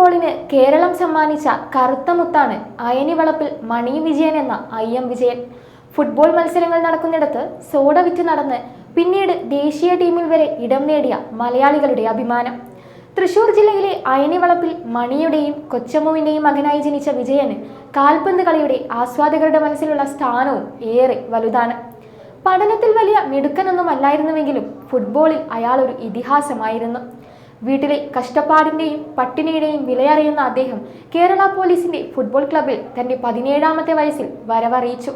ഫുട്ബോളിന് കേരളം സമ്മാനിച്ച കറുത്ത മുത്താണ് അയനിവളപ്പിൽ മണി വിജയൻ എന്ന IM വിജയൻ. ഫുട്ബോൾ മത്സരങ്ങൾ നടക്കുന്നിടത്ത് സോഡ വിറ്റ് നടന്ന് പിന്നീട് ദേശീയ ടീമിൽ വരെ ഇടം നേടിയ മലയാളികളുടെ അഭിമാനം. തൃശൂർ ജില്ലയിലെ അയനിവളപ്പിൽ മണിയുടെയും കൊച്ചമ്മുവിന്റെയും മകനായി ജനിച്ച വിജയന് കാൽപന്ത് കളിയുടെ ആസ്വാദകരുടെ മനസ്സിലുള്ള സ്ഥാനവും ഏറെ വലുതാണ്. പഠനത്തിൽ വലിയ മിടുക്കനൊന്നുമല്ലായിരുന്നുവെങ്കിലും ഫുട്ബോളിൽ അയാൾ ഒരു ഇതിഹാസമായിരുന്നു. വീട്ടിലെ കഷ്ടപ്പാടിന്റെയും പട്ടിണിയുടെയും വിലയറിയുന്ന അദ്ദേഹം കേരള പോലീസിന്റെ ഫുട്ബോൾ ക്ലബിൽ തന്റെ 17ാമത്തെ വയസ്സിൽ വരവറിയിച്ചു.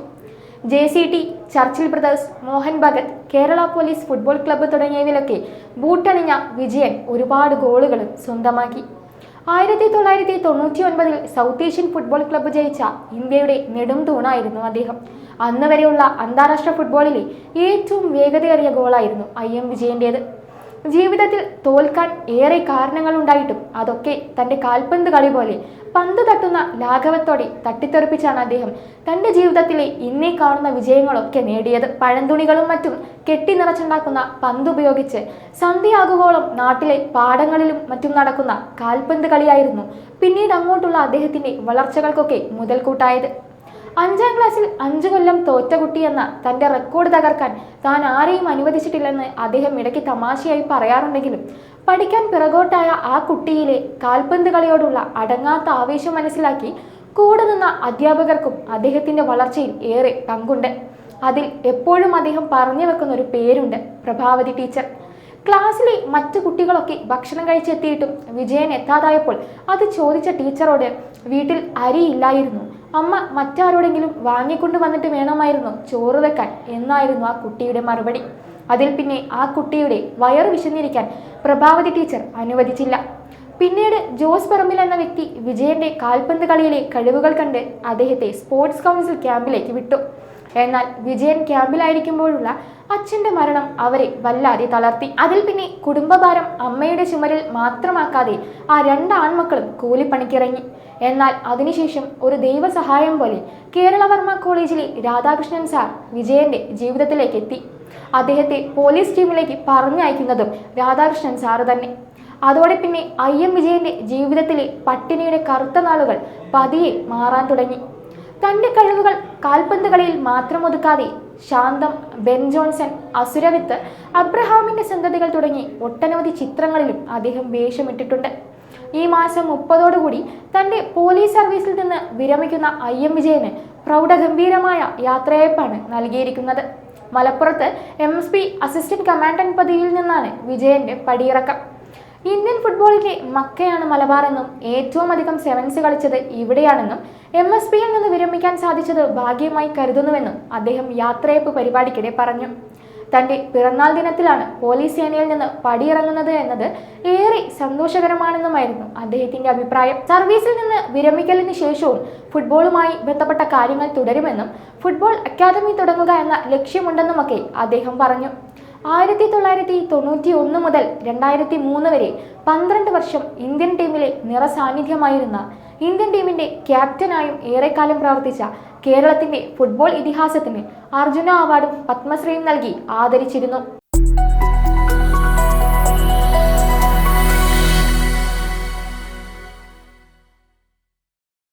JCT, Churchill Brothers, Mohan Bhagat, Kerala police football club തുടങ്ങിയവയിലൊക്കെ ബൂട്ടണിഞ്ഞ വിജയൻ ഒരുപാട് ഗോളുകളും സ്വന്തമാക്കി. 1999 സൗത്ത് ഏഷ്യൻ ഫുട്ബോൾ ക്ലബ്ബ് ജയിച്ച ഇന്ത്യയുടെ നെടും തൂണായിരുന്നു അദ്ദേഹം. അന്ന് വരെയുള്ള അന്താരാഷ്ട്ര ഫുട്ബോളിലെ ഏറ്റവും വേഗതയേറിയ ഗോളായിരുന്നു IM വിജയന്റേത്. ജീവിതത്തിൽ തോൽക്കാൻ ഏറെ കാരണങ്ങൾ ഉണ്ടായിട്ടും അതൊക്കെ തന്റെ കാൽപന്ത് കളി പോലെ പന്ത് തട്ടുന്ന ലാഘവത്തോടെ തട്ടിത്തെറിപ്പിച്ചാണ് അദ്ദേഹം തന്റെ ജീവിതത്തിലെ ഇന്നേ കാണുന്ന വിജയങ്ങളൊക്കെ നേടിയത്. പഴന്തുണികളും മറ്റും കെട്ടി നിറച്ചുണ്ടാക്കുന്ന പന്തുപയോഗിച്ച് സന്ധ്യയാകുവോളം നാട്ടിലെ പാടങ്ങളിലും മറ്റും നടക്കുന്ന കാൽപന്ത് കളിയായിരുന്നു പിന്നീട് അങ്ങോട്ടുള്ള അദ്ദേഹത്തിന്റെ വളർച്ചകൾക്കൊക്കെ മുതൽക്കൂട്ടായത്. 5ാം ക്ലാസ്സിൽ 5 കൊല്ലം തോറ്റ കുട്ടി എന്ന തന്റെ റെക്കോർഡ് തകർക്കാൻ താൻ ആരെയും അനുവദിച്ചിട്ടില്ലെന്ന് അദ്ദേഹം ഇടയ്ക്ക് തമാശയായി പറയാറുണ്ടെങ്കിലും പഠിക്കാൻ പിറകോട്ടായ ആ കുട്ടിയിലെ കാൽപന്ത് കളിയോടുള്ള അടങ്ങാത്ത ആവേശം മനസ്സിലാക്കി കൂടെ നിന്ന അധ്യാപകർക്കും അദ്ദേഹത്തിന്റെ വളർച്ചയിൽ ഏറെ പങ്കുണ്ട്. അതിൽ എപ്പോഴും അദ്ദേഹം പറഞ്ഞു വെക്കുന്ന ഒരു പേരുണ്ട്: പ്രഭാവതി ടീച്ചർ. ക്ലാസ്സിലെ മറ്റു കുട്ടികളൊക്കെ ഭക്ഷണം കഴിച്ചെത്തിയിട്ടും വിജയൻ എത്താതായപ്പോൾ അത് ചോദിച്ച ടീച്ചറോട് വീട്ടിൽ അരിയില്ലായിരുന്നു, അമ്മ മറ്റാരോടെങ്കിലും വാങ്ങിക്കൊണ്ട് വന്നിട്ട് വേണമായിരുന്നു ചോറ് വെക്കാൻ എന്നായിരുന്നു ആ കുട്ടിയുടെ മറുപടി. അതിൽ പിന്നെ ആ കുട്ടിയുടെ വയറ് വിശന്നിരിക്കാൻ പ്രഭാവതി ടീച്ചർ അനുവദിച്ചില്ല. പിന്നീട് ജോസ് പറമ്പിൽ എന്ന വ്യക്തി വിജയന്റെ കാൽപന്ത് കളിയിലെ കഴിവുകൾ കണ്ട് അദ്ദേഹത്തെ സ്പോർട്സ് കൗൺസിൽ ക്യാമ്പിലേക്ക് വിട്ടു. എന്നാൽ വിജയൻ ക്യാമ്പിലായിരിക്കുമ്പോഴുള്ള അച്ഛന്റെ മരണം അവരെ വല്ലാതെ തളർത്തി. അതിൽ പിന്നെ കുടുംബഭാരം അമ്മയുടെ ചുമരിൽ മാത്രമാക്കാതെ ആ 2 ആൺമക്കളും കൂലിപ്പണിക്കിറങ്ങി. എന്നാൽ അതിനുശേഷം ഒരു ദൈവസഹായം പോലെ കേരളവർമ്മ കോളേജിലെ രാധാകൃഷ്ണൻ സാർ വിജയന്റെ ജീവിതത്തിലേക്ക് എത്തി. അദ്ദേഹത്തെ പോലീസ് ടീമിലേക്ക് പറഞ്ഞയക്കുന്നതും രാധാകൃഷ്ണൻ സാറ് തന്നെ. അതോടെ പിന്നെ IM വിജയന്റെ ജീവിതത്തിലെ പട്ടിണിയുടെ കറുത്ത നാളുകൾ പതിയെ മാറാൻ തുടങ്ങി. തന്റെ കഴിവുകൾ കാൽപന്ത് കളിയിൽ മാത്രം ഒതുക്കാതെ ശാന്തം, ബെൻ ജോൺസൺ, അസുരവിത്ത്, അബ്രഹാമിന്റെ സന്തതികൾ തുടങ്ങി ഒട്ടനവധി ചിത്രങ്ങളിലും അദ്ദേഹം വേഷമിട്ടിട്ടുണ്ട്. ഈ മാസം 30ഓടുകൂടി തന്റെ പോലീസ് സർവീസിൽ നിന്ന് വിരമിക്കുന്ന IM വിജയന് പ്രൗഢഗംഭീരമായ യാത്രയയപ്പാണ് നൽകിയിരിക്കുന്നത്. മലപ്പുറത്ത് MSP അസിസ്റ്റന്റ് കമാൻഡന്റ് പദവിയിൽ നിന്നാണ് വിജയന്റെ പടിയിറക്കം. ഇന്ത്യൻ ഫുട്ബോളിന്റെ മക്കയാണ് മലബാർ എന്നും ഏറ്റവും അധികം സെവൻസ് കളിച്ചത് ഇവിടെയാണെന്നും MSPയിൽ നിന്ന് വിരമിക്കാൻ സാധിച്ചത് ഭാഗ്യമായി കരുതുന്നുവെന്നും അദ്ദേഹം യാത്രയപ്പ് പരിപാടിക്കിടെ പറഞ്ഞു. തന്റെ പിറന്നാൾ ദിനത്തിലാണ് പോലീസ് സേനയിൽ നിന്ന് പടിയിറങ്ങുന്നത് എന്നത് ഏറെ സന്തോഷകരമാണെന്നുമായിരുന്നു അദ്ദേഹത്തിന്റെ അഭിപ്രായം. സർവീസിൽ നിന്ന് വിരമിക്കലിന് ശേഷവും ഫുട്ബോളുമായി ബന്ധപ്പെട്ട കാര്യങ്ങൾ തുടരുമെന്നും ഫുട്ബോൾ അക്കാദമി തുടങ്ങുക എന്ന ലക്ഷ്യമുണ്ടെന്നുമൊക്കെ അദ്ദേഹം പറഞ്ഞു. 1991 മുതൽ 2003 വരെ 12 വർഷം ഇന്ത്യൻ ടീമിലെ നിറസാന്നിധ്യമായിരുന്ന ഇന്ത്യൻ ടീമിന്റെ ക്യാപ്റ്റനായും ഏറെക്കാലം പ്രവർത്തിച്ച കേരളത്തിന്റെ ഫുട്ബോൾ ഇതിഹാസത്തിന് അർജുന അവാർഡും പത്മശ്രീയും നൽകി ആദരിച്ചിരുന്നു.